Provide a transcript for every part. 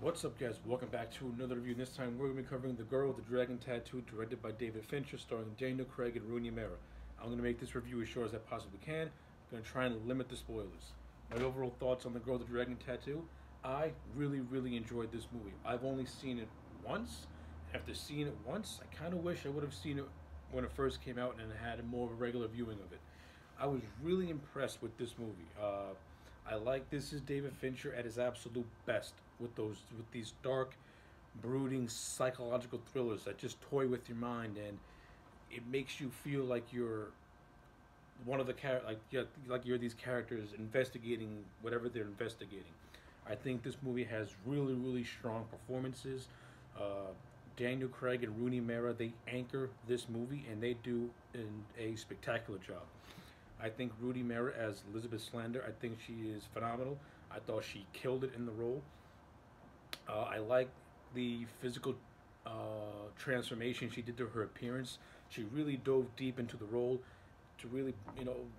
What's up, guys? Welcome back to another review. This time we're going to be covering The Girl with the Dragon Tattoo, directed by David Fincher, starring Daniel Craig and Rooney Mara. I'm going to make this review as short as I possibly can. I'm going to try and limit the spoilers. My overall thoughts on The Girl with the Dragon Tattoo: I really enjoyed this movie. I've only seen it once. After seeing it once, I kind of wish I would have seen it when it first came out and had more of a regular viewing of it. I was really impressed with this movie. I like this is David Fincher at his absolute best with these dark, brooding psychological thrillers that just toy with your mind, and it makes you feel like you're one of the like you're these characters investigating whatever they're investigating. I think this movie has really strong performances. Uh, Daniel Craig and Rooney Mara, they anchor this movie and they do a spectacular job. I think Rooney Mara as Elizabeth Slander, I think she is phenomenal. I thought she killed it in the role. I like the physical transformation she did to her appearance. She really dove deep into the role to really,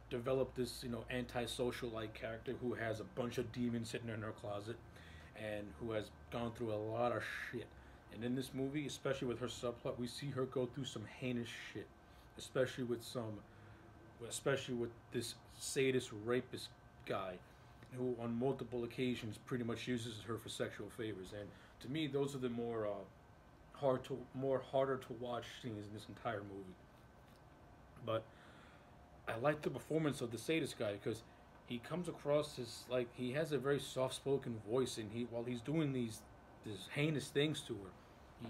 develop this, antisocial like character who has a bunch of demons sitting in her closet and who has gone through a lot of shit. And in this movie, especially with her subplot, we see her go through some heinous shit, especially with this sadist rapist guy who on multiple occasions pretty much uses her for sexual favors. And to me, those are the harder to watch scenes in this entire movie. But I like the performance of the sadist guy because he comes across as like he has a very soft spoken voice, and he while he's doing these heinous things to her,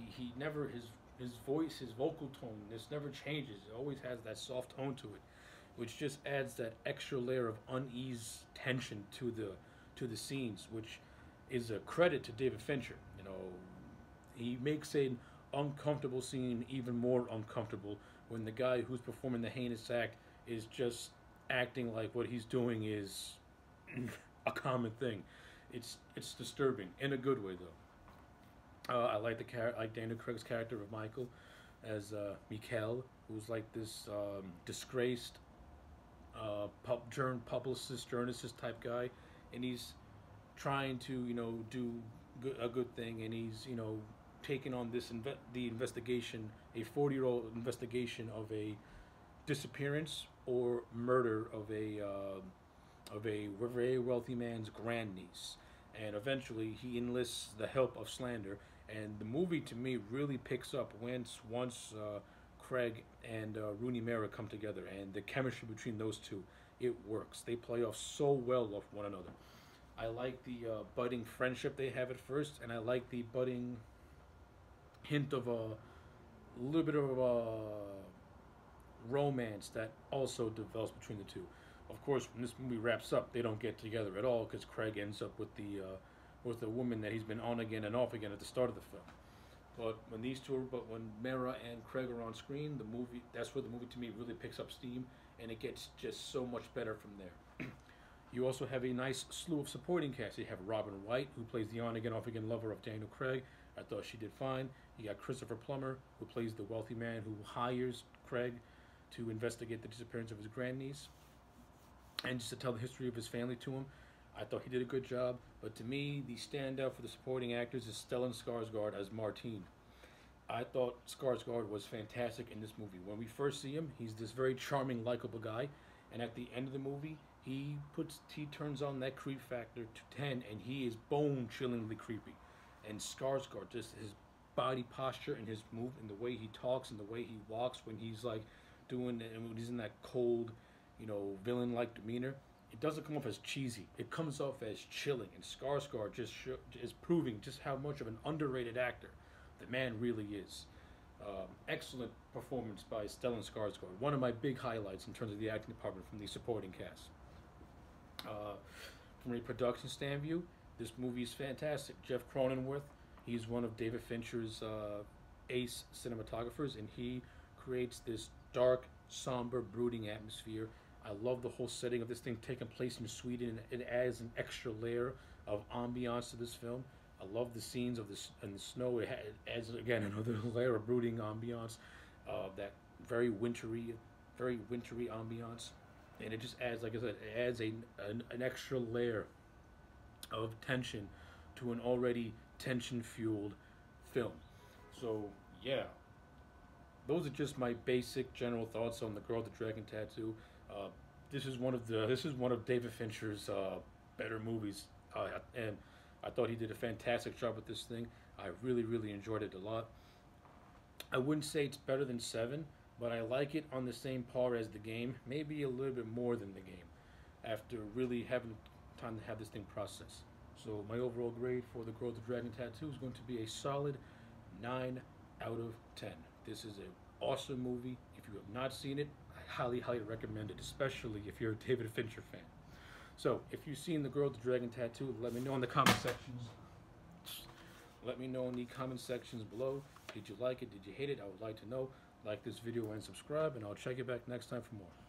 he never his voice, his vocal tone, this never changes. It always has that soft tone to it, which just adds that extra layer of unease tension to the scenes, which is a credit to David Fincher. He makes an uncomfortable scene even more uncomfortable when the guy who's performing the heinous act is just acting like what he's doing is a common thing. It's disturbing in a good way though. I like like Daniel Craig's character of Michael as Mikhail, who's like this disgraced publicist, journalist type guy, and he's trying to do a good thing, and he's taking on the investigation, a 40-year-old investigation of a disappearance or murder of a very wealthy man's grandniece, and eventually he enlists the help of Slander. And the movie, to me, really picks up once Craig and Rooney Mara come together, and the chemistry between those two, it works. They play off so well off one another. I like the budding friendship they have at first, and I like the budding hint of a little bit of a romance that also develops between the two. Of course, when this movie wraps up, they don't get together at all because Craig ends up with the woman that he's been on again and off again at the start of the film. But when Mara and Craig are on screen, that's where the movie to me really picks up steam, and it gets just so much better from there. You also have a nice slew of supporting cast. You have Robin Wright, who plays the on again, off again lover of Daniel Craig. I thought she did fine. You got Christopher Plummer, who plays the wealthy man who hires Craig to investigate the disappearance of his grandniece and just to tell the history of his family to him. I thought he did a good job, but to me, the standout for the supporting actors is Stellan Skarsgård as Martine. I thought Skarsgård was fantastic in this movie. When we first see him, he's this very charming, likable guy, and at the end of the movie, he turns on that creep factor to 10, and he is bone-chillingly creepy. And Skarsgård, just his body posture and his move and the way he talks and the way he walks when he's like doing it, and when he's in that cold, villain-like demeanor, it doesn't come off as cheesy. It comes off as chilling, and Skarsgård is proving just how much of an underrated actor the man really is. Excellent performance by Stellan Skarsgård. One of my big highlights in terms of the acting department from the supporting cast. From a production stand view, this movie is fantastic. Jeff Cronenworth, he's one of David Fincher's ace cinematographers, and he creates this dark, somber, brooding atmosphere. I love the whole setting of this thing taking place in Sweden. It adds an extra layer of ambiance to this film. I love the scenes of this in the snow. It adds again another layer of brooding ambiance, that very wintry ambiance, and it just adds, like I said, it adds an extra layer of tension to an already tension-fueled film. So yeah, those are just my basic general thoughts on the Girl with the Dragon Tattoo. Uh, this is one of David Fincher's better movies, and I thought he did a fantastic job with this thing. I really enjoyed it a lot. I wouldn't say it's better than Seven, but I like it on the same par as the game, maybe a little bit more than the game, after really having time to have this thing processed. So my overall grade for the Girl with the Dragon Tattoo is going to be a solid 9 out of 10. This is an awesome movie. If you have not seen it, I highly recommend it, especially if you're a David Fincher fan. So, if you've seen The Girl with the Dragon Tattoo, let me know in the comment sections. Let me know in the comment sections below. Did you like it? Did you hate it? I would like to know. Like this video and subscribe, and I'll check you back next time for more.